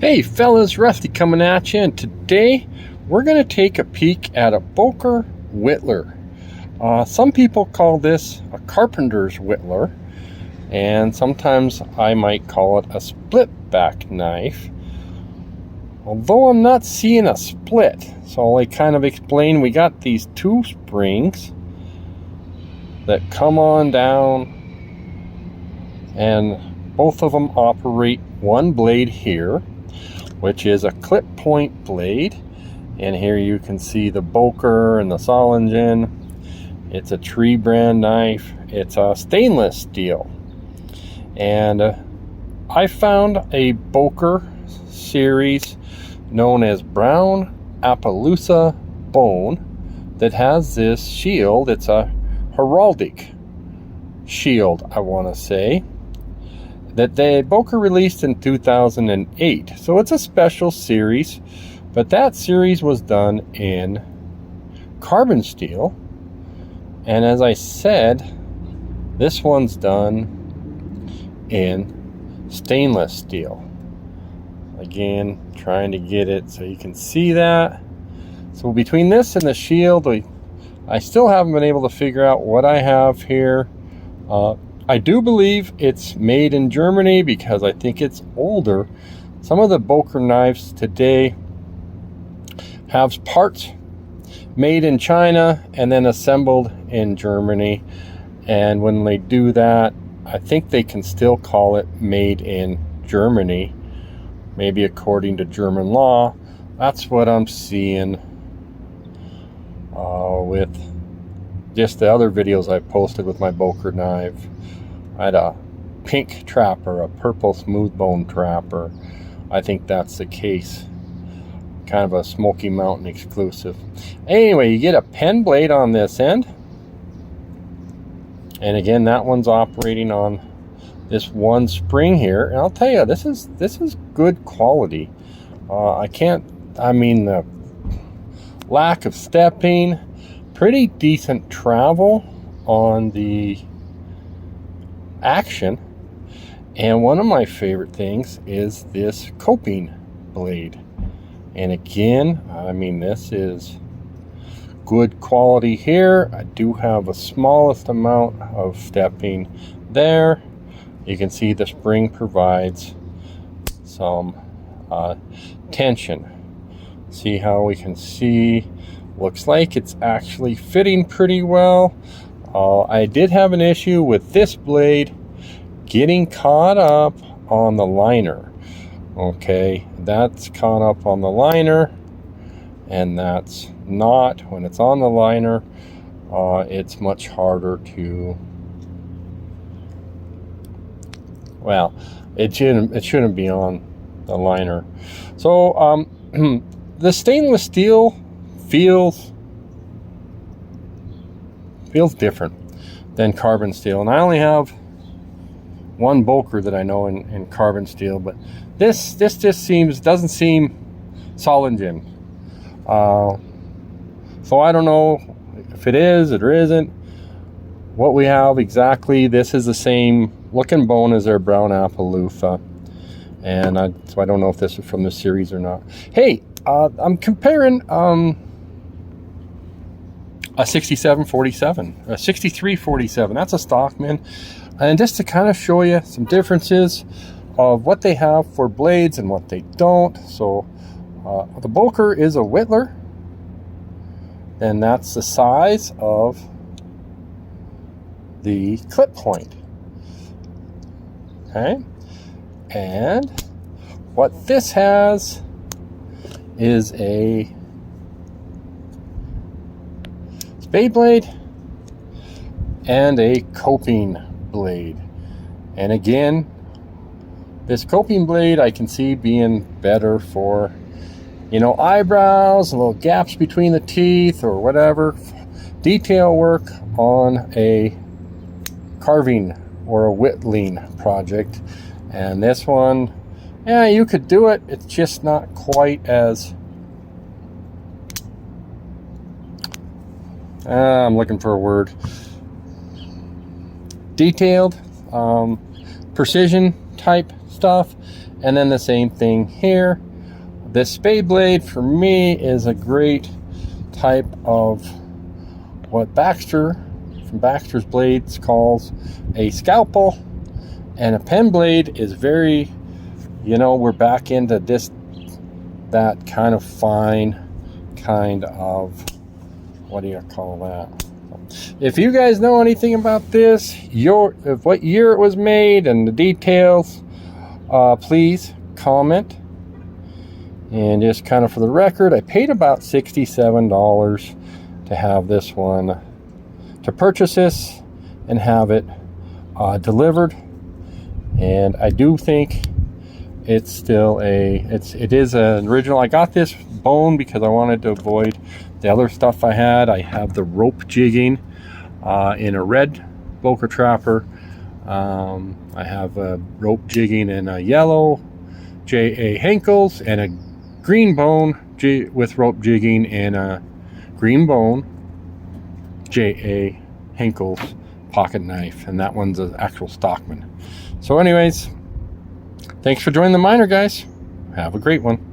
Hey fellas, Rusty coming at you, and today we're going to take a peek at a Boker Whittler. Some people call this a Carpenter's Whittler, and sometimes I might call it a split back knife. Although I'm not seeing a split, so I'll kind of explain. We got these two springs that come on down, and both of them operate one blade here, which is a clip point blade. And here you can see the Boker and the saw engine. It's a tree brand knife. It's a stainless steel. And I found a Boker series known as Brown Appaloosa bone that has this shield. It's a heraldic shield, I want to say, that the Boker released in 2008. So it's a special series, but that series was done in carbon steel. And as I said, this one's done in stainless steel. Again, trying to get it so you can see that. So between this and the shield, I still haven't been able to figure out what I have here. I do believe it's made in Germany because I think it's older. Some of the Boker knives today have parts made in China and then assembled in Germany. And when they do that, I think they can still call it made in Germany, maybe according to German law. That's what I'm seeing with just the other videos I posted with my Boker knife. I had a pink trapper, a purple smooth bone trapper. I think that's the case. Kind of a Smoky Mountain exclusive. Anyway, you get a pen blade on this end. And again, that one's operating on this one spring here. And I'll tell you, this is good quality. The lack of stepping, pretty decent travel on the action. And one of my favorite things is this coping blade. And again, this is good quality here. I do have a smallest amount of stepping there. You can see the spring provides some tension. See how we can see, looks like it's actually fitting pretty well. I did have an issue with this blade getting caught up on the liner. Okay, that's caught up on the liner, and that's not. When it's on the liner, it's much harder to, well, it shouldn't be on the liner. So the stainless steel feels different than carbon steel. And I only have one Boker that I know in carbon steel, but this just doesn't seem solid engine. So I don't know if it is or isn't. What we have exactly, this is the same looking bone as their Brown Appaloosa. And so I don't know if this is from the series or not. Hey, I'm comparing a 6747, a 6347. That's a Stockman. And just to kind of show you some differences of what they have for blades and what they don't. So the Boker is a Whittler, and that's the size of the clip point. Okay, and what this has is a spade blade and a coping blade. And again, this coping blade I can see being better for, eyebrows, little gaps between the teeth or whatever, detail work on a carving or a whittling project. And this one, yeah, you could do it. It's just not quite as I'm looking for a word. Detailed, precision type stuff. And then the same thing here. This spade blade for me is a great type of what Baxter from Baxter's Blades calls a scalpel, and a pen blade is very, you know, we're back into this, that kind of fine kind of, what do you call that? If you guys know anything about this, what year it was made and the details, please comment. And just kind of for the record, I paid about $67 to have this one, to purchase this and have it delivered. And I do think it's still it is an original. I got this bone because I wanted to avoid the other stuff I had. I have the rope jigging in a red Boker trapper. I have a rope jigging in a yellow J.A. Henkel's, and a green bone with rope jigging in a green bone J.A. Henkel's pocket knife, and that one's an actual Stockman. So anyways, thanks for joining the miner, guys. Have a great one.